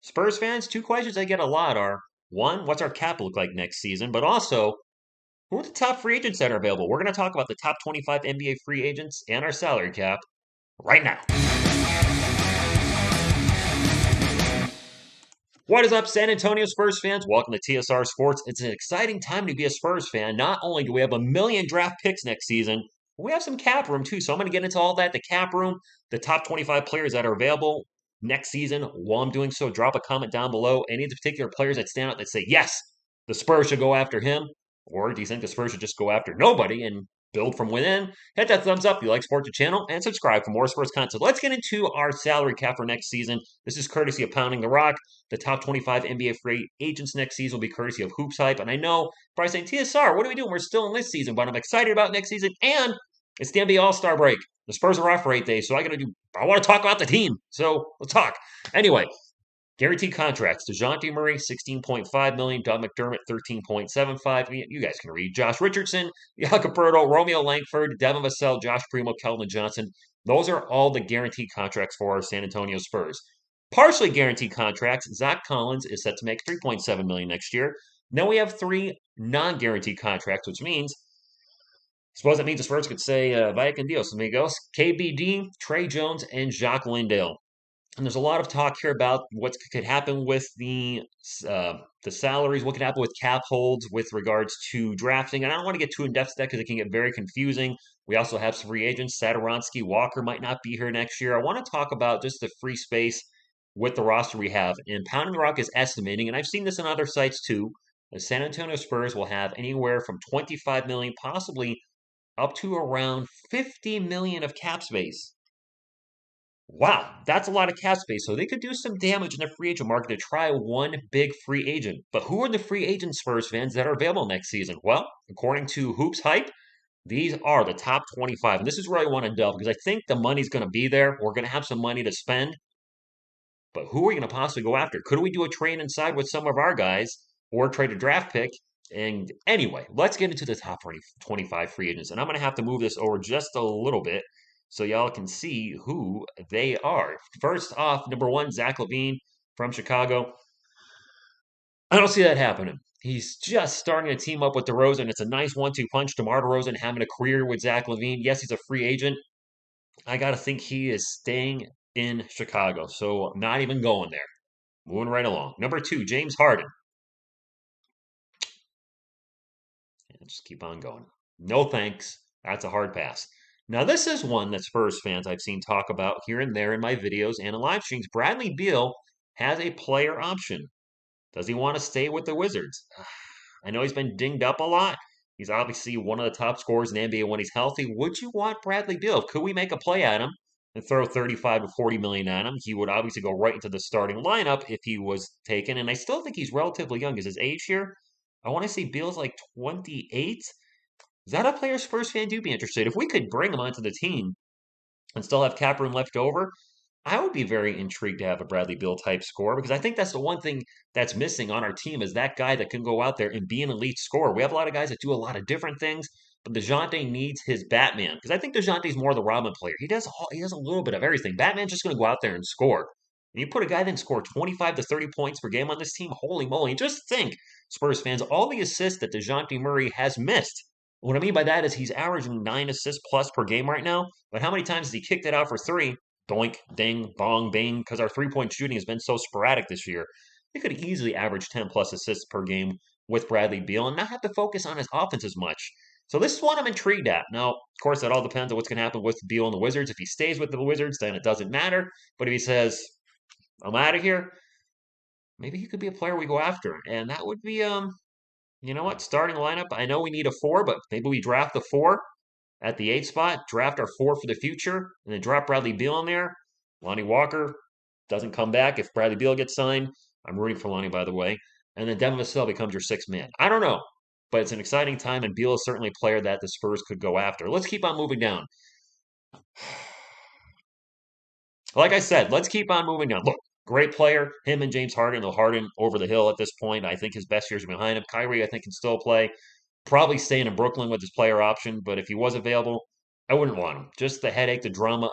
Spurs fans, two questions I get a lot are, one, what's our cap look like next season? But also, who are the top free agents that are available? We're going to talk about the top 25 NBA free agents and our salary cap right now. What is up, San Antonio Spurs fans? Welcome to TSR Sports. It's an exciting time to be a Spurs fan. Not only do we have a million draft picks next season, but we have some cap room too. So I'm going to get into all that, the cap room, the top 25 players that are available next season. While I'm doing so, drop a comment down below. Any of the particular players that stand out that say, yes, the Spurs should go after him. Or do you think the Spurs should just go after nobody and build from within? Hit that thumbs up if you like support the channel and subscribe for more sports content. Let's get into our salary cap for next season. This is courtesy of Pounding the Rock. The top 25 NBA free agents next season will be courtesy of Hoops Hype. And I know probably saying, TSR, what are we doing? We're still in this season, but I'm excited about next season. And it's the NBA All-Star break. The Spurs are off for 8 days, so I want to talk about the team. So let's talk. Anyway, guaranteed contracts. DeJounte Murray, $16.5 million. Doug McDermott, $13.75 million. You guys can read. Josh Richardson, Jakob Poeltl, Romeo Langford, Devin Vassell, Josh Primo, Kelvin Johnson. Those are all the guaranteed contracts for our San Antonio Spurs. Partially guaranteed contracts. Zach Collins is set to make $3.7 million next year. Then we have three non-guaranteed contracts, which means, I suppose that means the Spurs could say, vaya con Dios, amigos. KBD, Trey Jones, and Jacques Lindale. And there's a lot of talk here about what could happen with the salaries, what could happen with cap holds with regards to drafting. And I don't want to get too in depth to that because it can get very confusing. We also have some free agents. Satoransky, Walker might not be here next year. I want to talk about just the free space with the roster we have. And Pounding the Rock is estimating, and I've seen this on other sites too, the San Antonio Spurs will have anywhere from 25 million, possibly up to around 50 million of cap space. Wow, that's a lot of cap space. So they could do some damage in the free agent market to try one big free agent. But who are the free agent Spurs fans that are available next season? Well, according to Hoops Hype, these are the top 25. And this is where I want to delve because I think the money's going to be there. We're going to have some money to spend. But who are we going to possibly go after? Could we do a trade inside with some of our guys or trade a draft pick? And anyway, let's get into the top 25 free agents. And I'm going to have to move this over just a little bit so y'all can see who they are. First off, number one, Zach LaVine from Chicago. I don't see that happening. He's just starting to team up with DeRozan. It's a nice 1-2 punch. DeMar DeRozan having a career with Zach LaVine. Yes, he's a free agent. I got to think he is staying in Chicago. So I'm not even going there. Moving right along. Number two, James Harden. And just keep on going. No thanks. That's a hard pass. Now, this is one that Spurs fans I've seen talk about here and there in my videos and in live streams. Bradley Beal has a player option. Does he want to stay with the Wizards? I know he's been dinged up a lot. He's obviously one of the top scorers in the NBA when he's healthy. Would you want Bradley Beal? Could we make a play at him and throw 35 to 40 million at him? He would obviously go right into the starting lineup if he was taken. And I still think he's relatively young. Is his age here? I want to say Beal's like 28. Is that a player Spurs fan do be interested? If we could bring him onto the team and still have cap room left over, I would be very intrigued to have a Bradley Beal type scorer because I think that's the one thing that's missing on our team is that guy that can go out there and be an elite scorer. We have a lot of guys that do a lot of different things, but DeJounte needs his Batman because I think DeJounte's more the Robin player. He does a little bit of everything. Batman's just going to go out there and score. And you put a guy that can score 25 to 30 points per game on this team, holy moly. And just think, Spurs fans, all the assists that DeJounte Murray has missed. What I mean by that is he's averaging 9 assists plus per game right now, but how many times has he kicked it out for three? Doink, ding, bong, bing, because our three-point shooting has been so sporadic this year. He could easily average 10 plus assists per game with Bradley Beal and not have to focus on his offense as much. So this is what I'm intrigued at. Now, of course, that all depends on what's going to happen with Beal and the Wizards. If he stays with the Wizards, then it doesn't matter. But if he says, I'm out of here, maybe he could be a player we go after. And that would be, you know what, starting lineup. I know we need a 4, but maybe we draft the 4 at the 8 spot, draft our 4 for the future, and then drop Bradley Beal in there. Lonnie Walker doesn't come back if Bradley Beal gets signed. I'm rooting for Lonnie, by the way. And then Devin Vassell becomes your 6th man. I don't know, but it's an exciting time, and Beal is certainly a player that the Spurs could go after. Let's keep on moving down. Like I said, let's keep on moving down. Look, great player. Him and James Harden. Though Harden over the hill at this point. I think his best years are behind him. Kyrie, I think, can still play. Probably staying in Brooklyn with his player option, but if he was available, I wouldn't want him. Just the headache, the drama.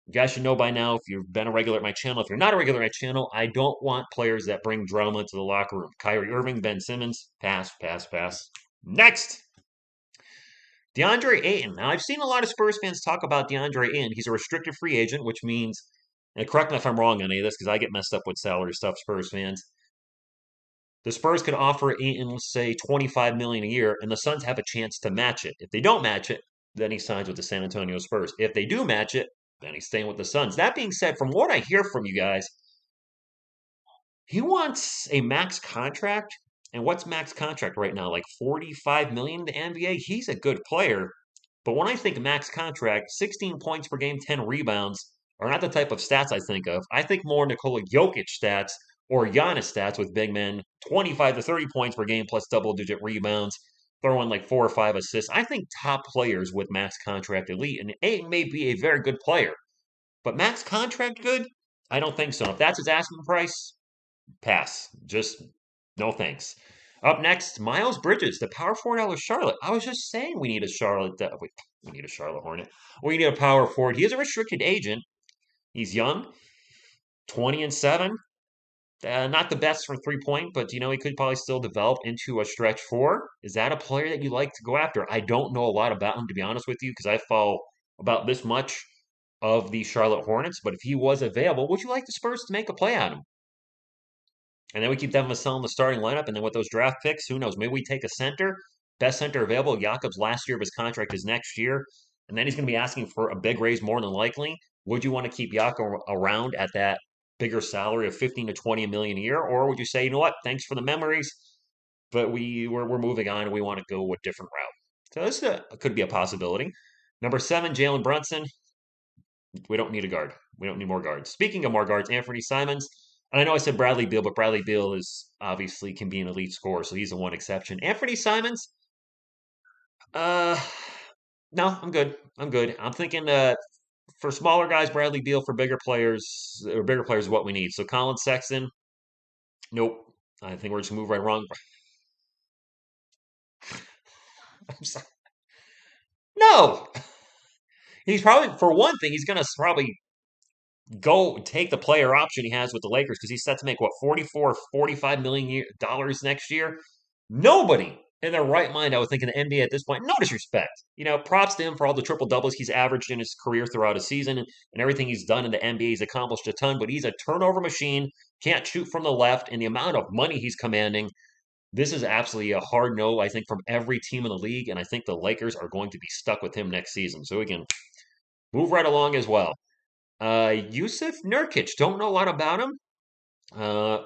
You guys should know by now if you've been a regular at my channel. If you're not a regular at my channel, I don't want players that bring drama to the locker room. Kyrie Irving, Ben Simmons, pass, pass, pass. Next, DeAndre Ayton. Now, I've seen a lot of Spurs fans talk about DeAndre Ayton. He's a restricted free agent, which means, and correct me if I'm wrong on any of this because I get messed up with salary stuff, Spurs fans. The Spurs could offer Ayton, let's say, $25 million a year, and the Suns have a chance to match it. If they don't match it, then he signs with the San Antonio Spurs. If they do match it, then he's staying with the Suns. That being said, from what I hear from you guys, he wants a max contract. And what's max contract right now? Like 45 million in the NBA? He's a good player. But when I think max contract, 16 points per game, 10 rebounds are not the type of stats I think of. I think more Nikola Jokic stats or Giannis stats with big men, 25 to 30 points per game plus double digit rebounds, throw in like 4 or 5 assists. I think top players with max contract elite, and Ayton may be a very good player. But max contract good? I don't think so. If that's his asking price, pass. Just no thanks. Up next, Miles Bridges, the power forward out of Charlotte. I was just saying we need a Charlotte. We need a Charlotte Hornet. We need a power forward. He is a restricted agent. He's young, 20-7. Not the best from 3 point, but he could probably still develop into a stretch four. Is that a player that you like to go after? I don't know a lot about him, to be honest with you, because I follow about this much of the Charlotte Hornets. But if he was available, would you like the Spurs to make a play on him? And then we keep Devin Vassell in the starting lineup. And then with those draft picks, who knows? Maybe we take a center, best center available. Jakob's last year of his contract is next year. And then he's going to be asking for a big raise more than likely. Would you want to keep Jakob around at that bigger salary of 15 to 20 million a year? Or would you say, you know what? Thanks for the memories, but we're moving on and we want to go a different route. So this could be a possibility. Number 7, Jalen Brunson. We don't need a guard. We don't need more guards. Speaking of more guards, Anthony Simons. And I know I said Bradley Beal, but Bradley Beal is obviously can be an elite scorer, so he's the one exception. Anthony Simons, uh, no, I'm good. I'm good. I'm thinking for smaller guys, Bradley Beal. For bigger players, or bigger players is what we need. So Colin Sexton, nope. I think we're just move right along. I'm sorry. No, he's probably for one thing, he's gonna probably go take the player option he has with the Lakers because he's set to make what 44, 45 million dollars next year. Nobody in their right mind, I would think, in the NBA at this point. No disrespect, props to him for all the triple doubles he's averaged in his career throughout a season and everything he's done in the NBA. He's accomplished a ton, but he's a turnover machine. Can't shoot from the left, and the amount of money he's commanding. This is absolutely a hard no, I think, from every team in the league, and I think the Lakers are going to be stuck with him next season. So we can move right along as well. Yusuf Nurkic, don't know a lot about him. Uh,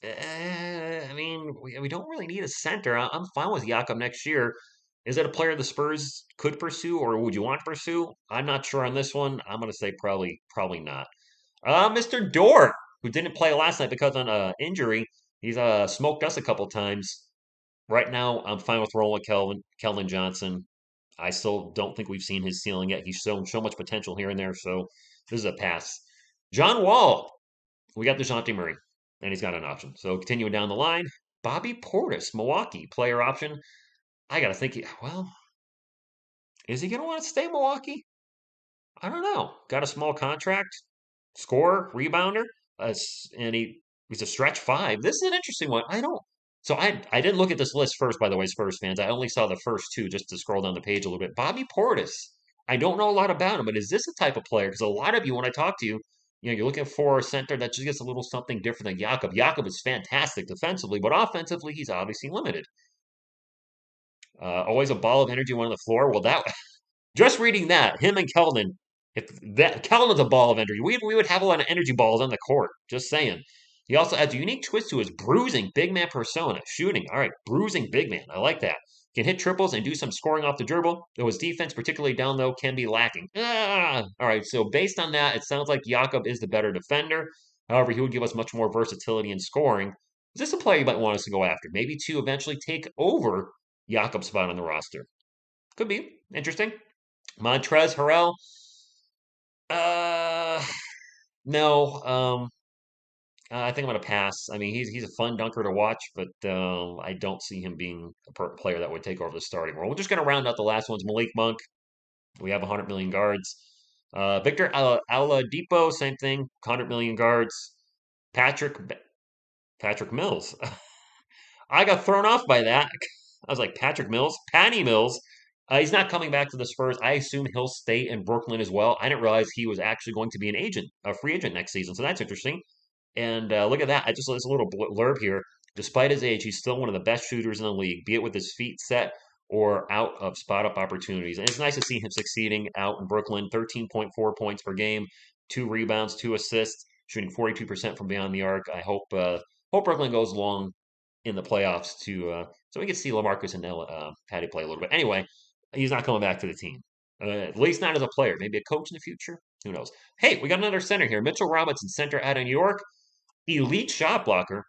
I mean, we don't really need a center. I'm fine with Jakob next year. Is it a player the Spurs could pursue, or would you want to pursue? I'm not sure on this one. I'm going to say probably not. Mr. Dort, who didn't play last night because of injury, he's smoked us a couple times. Right now, I'm fine with rolling with Keldon Johnson. I still don't think we've seen his ceiling yet. He's shown so much potential here and there, so this is a pass. John Wall, we got DeJounte Murray, and he's got an option. So continuing down the line, Bobby Portis, Milwaukee, player option. I got to think, well, is he going to want to stay in Milwaukee? I don't know. Got a small contract, scorer, rebounder, and he's a stretch five. This is an interesting one. So I didn't look at this list first, by the way, Spurs fans. I only saw the first two just to scroll down the page a little bit. Bobby Portis. I don't know a lot about him, but is this a type of player? Because a lot of you, when I talk to you, you're looking for a center that just gets a little something different than Jakob. Jakob is fantastic defensively, but offensively, he's obviously limited. Always a ball of energy on the floor. Well, that just reading that, him and Keldon, if that Keldon was a ball of energy, we would have a lot of energy balls on the court. Just saying. He also adds a unique twist to his bruising big man persona. Shooting. All right, bruising big man. I like that. Can hit triples and do some scoring off the dribble, though his defense, particularly down low, can be lacking. All right, so based on that, it sounds like Jakob is the better defender. However, he would give us much more versatility in scoring. Is this a player you might want us to go after? Maybe to eventually take over Jakob's spot on the roster. Could be. Interesting. Montrezl Harrell. Uh, no. I think I'm gonna pass. I mean, he's a fun dunker to watch, but I don't see him being a player that would take over the starting role. We're just gonna round out the last ones. Malik Monk. We have 100 million guards. Victor Oladipo, same thing, 100 million guards. Patrick Patrick Mills. I got thrown off by that. I was like, Patrick Mills, Patty Mills. He's not coming back to the Spurs. I assume he'll stay in Brooklyn as well. I didn't realize he was actually going to be an agent, a free agent next season. So that's interesting. And look at that. I just saw this little blurb here. Despite his age, he's still one of the best shooters in the league, be it with his feet set or out of spot up opportunities. And it's nice to see him succeeding out in Brooklyn. 13.4 points per game, 2 rebounds, 2 assists, shooting 42% from beyond the arc. I hope Brooklyn goes long in the playoffs to so we can see LaMarcus and Patty play a little bit. Anyway, he's not coming back to the team. At least not as a player. Maybe a coach in the future. Who knows? Hey, we got another center here. Mitchell Robinson, center out of New York. Elite shot blocker.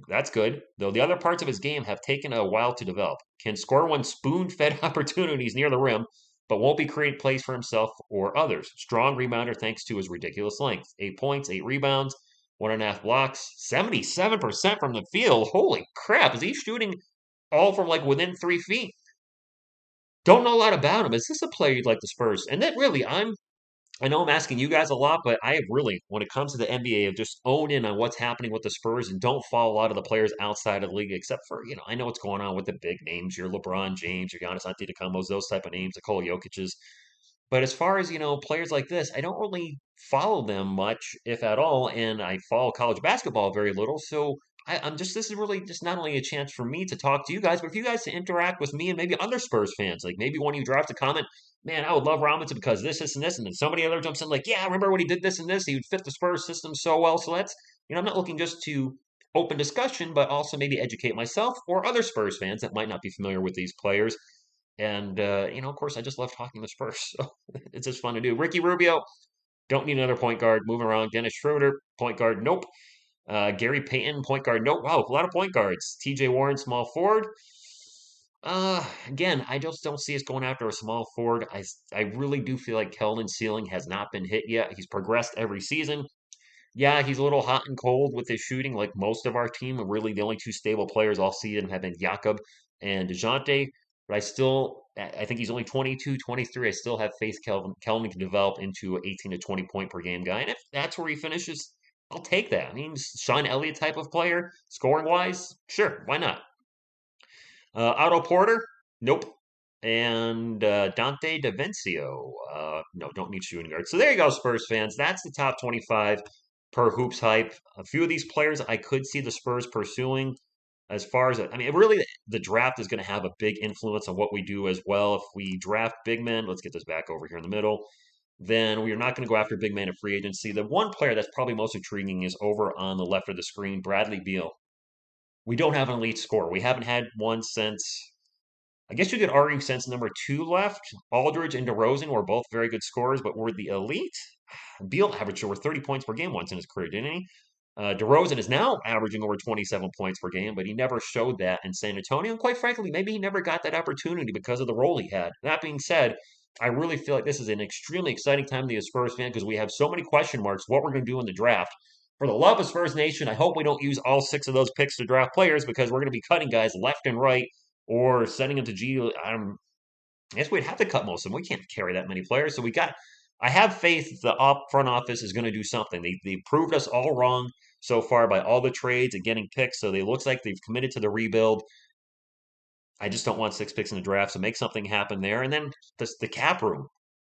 That's good. Though the other parts of his game have taken a while to develop. Can score when spoon-fed opportunities near the rim, but won't be creating plays for himself or others. Strong rebounder thanks to his ridiculous length. 8 points, 8 rebounds, 1.5 blocks, 77% from the field. Holy crap. Is he shooting all from like within 3 feet? Don't know a lot about him. Is this a player you'd like the Spurs? And then really, I know I'm asking you guys a lot, but I have really, when it comes to the NBA, have just owned in on what's happening with the Spurs and don't follow a lot of the players outside of the league, except for, I know what's going on with the big names, your LeBron James, your Giannis Antetokounmpos, those type of names, Nikola Jokic's. But as far as, players like this, I don't really follow them much, if at all, and I follow college basketball very little. So this is really just not only a chance for me to talk to you guys, but for you guys to interact with me and maybe other Spurs fans. Like maybe one of you dropped a comment, man, I would love Robinson because this, and this. And then somebody other jumps in like, yeah, I remember when he did this and this. He would fit the Spurs system so well. So that's, I'm not looking just to open discussion, but also maybe educate myself or other Spurs fans that might not be familiar with these players. And, of course, I just love talking to Spurs. So it's just fun to do. Ricky Rubio, don't need another point guard. Moving around. Dennis Schroeder, point guard, nope. Gary Payton, point guard, nope. Wow, a lot of point guards. TJ Warren, small forward. Again, I just don't see us going after a small forward. I really do feel like Keldon's ceiling has not been hit yet. He's progressed every season. Yeah, he's a little hot and cold with his shooting, like most of our team. And really, the only two stable players all season have been Jakob and DeJounte. But I think he's only 22, 23. I still have faith Keldon can develop into an 18 to 20 point per game guy. And if that's where he finishes, I'll take that. I mean, Sean Elliott type of player, scoring wise, sure, why not? Otto Porter, nope. And Dante DaVincio, no, don't need shooting guard. So there you go, Spurs fans. That's the top 25 per Hoops Hype. A few of these players I could see the Spurs pursuing. As far as, I mean, really, the draft is going to have a big influence on what we do as well. If we draft big men, let's get this back over here in the middle, then we are not going to go after big men in free agency. The one player that's probably most intriguing is over on the left of the screen, Bradley Beal. We don't have an elite scorer. We haven't had one since, I guess you could argue since number two left. Aldridge and DeRozan were both very good scorers, but were the elite. Beal averaged over 30 points per game once in his career, didn't he? DeRozan is now averaging over 27 points per game, but he never showed that in San Antonio. And quite frankly, maybe he never got that opportunity because of the role he had. That being said, I really feel like this is an extremely exciting time to be a Spurs fan because we have so many question marks what we're going to do in the draft. For the love of Spurs Nation, I hope we don't use all 6 of those picks to draft players because we're going to be cutting guys left and right or sending them to G. I guess we'd have to cut most of them. We can't carry that many players. So I have faith the front office is going to do something. They proved us all wrong so far by all the trades and getting picks. So they looks like they've committed to the rebuild. I just don't want 6 picks in the draft. So make something happen there. And then the cap room.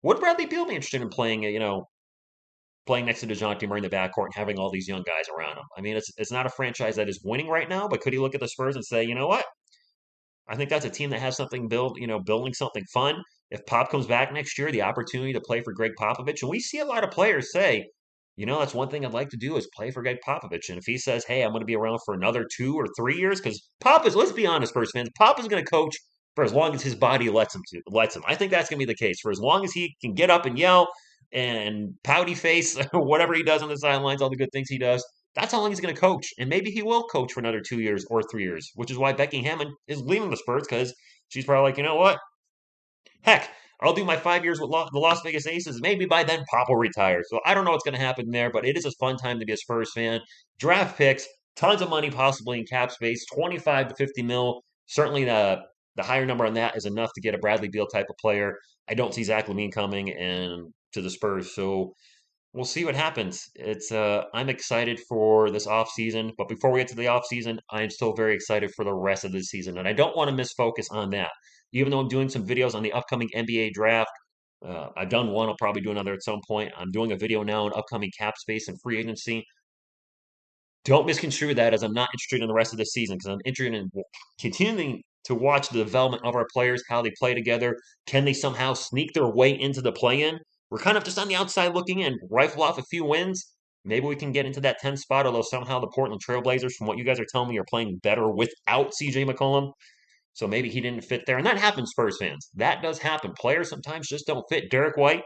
Would Bradley Beal be interested in playing, playing next to DeJounte Murray in the backcourt and having all these young guys around him? I mean, it's not a franchise that is winning right now, but could he look at the Spurs and say, you know what? I think that's a team that has something building something fun. If Pop comes back next year, the opportunity to play for Greg Popovich, and we see a lot of players say, that's one thing I'd like to do is play for Greg Popovich. And if he says, hey, I'm going to be around for another 2 or 3 years, because let's be honest, Spurs fans, Pop is going to coach for as long as his body lets him. I think that's going to be the case for as long as he can get up and yell and pouty face or whatever he does on the sidelines, all the good things he does. That's how long he's going to coach. And maybe he will coach for another 2 years or 3 years, which is why Becky Hammond is leaving the Spurs because she's probably like, you know what? Heck, I'll do my 5 years with the Las Vegas Aces. Maybe by then Pop will retire. So I don't know what's going to happen there, but it is a fun time to be a Spurs fan. Draft picks, tons of money possibly in cap space, 25 to 50 mil. Certainly the higher number on that is enough to get a Bradley Beal type of player. I don't see Zach LaVine coming, and to the Spurs. So we'll see what happens. I'm excited for this offseason, but before we get to the offseason, I am still very excited for the rest of the season. And I don't want to miss focus on that. Even though I'm doing some videos on the upcoming NBA draft, I've done one, I'll probably do another at some point. I'm doing a video now on upcoming cap space and free agency. Don't misconstrue that as I'm not interested in the rest of the season because I'm interested in continuing to watch the development of our players, how they play together. Can they somehow sneak their way into the play-in? We're kind of just on the outside looking in, rifle off a few wins. Maybe we can get into that 10th spot, although somehow the Portland Trailblazers, from what you guys are telling me, are playing better without CJ McCollum. So maybe he didn't fit there. And that happens, Spurs fans. That does happen. Players sometimes just don't fit. Derek White,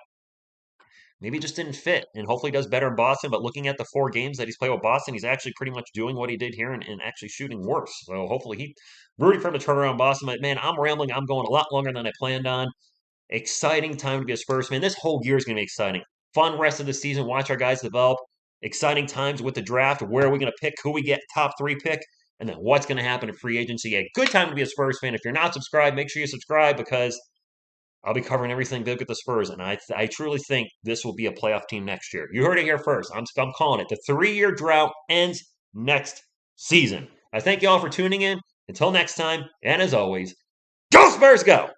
maybe just didn't fit, and hopefully does better in Boston. But looking at the 4 games that he's played with Boston, he's actually pretty much doing what he did here and actually shooting worse. So hopefully he rooting for him to turn around Boston. But man, I'm rambling. I'm going a lot longer than I planned on. Exciting time to be a Spurs fan. This whole year is going to be exciting. Fun rest of the season. Watch our guys develop. Exciting times with the draft. Where are we going to pick? Who we get top 3 pick? And then what's going to happen in free agency? A good time to be a Spurs fan. If you're not subscribed, make sure you subscribe because I'll be covering everything big with the Spurs, and I truly think this will be a playoff team next year. You heard it here first. I'm calling it. The 3-year drought ends next season. I thank you all for tuning in. Until next time, and as always, go Spurs, go!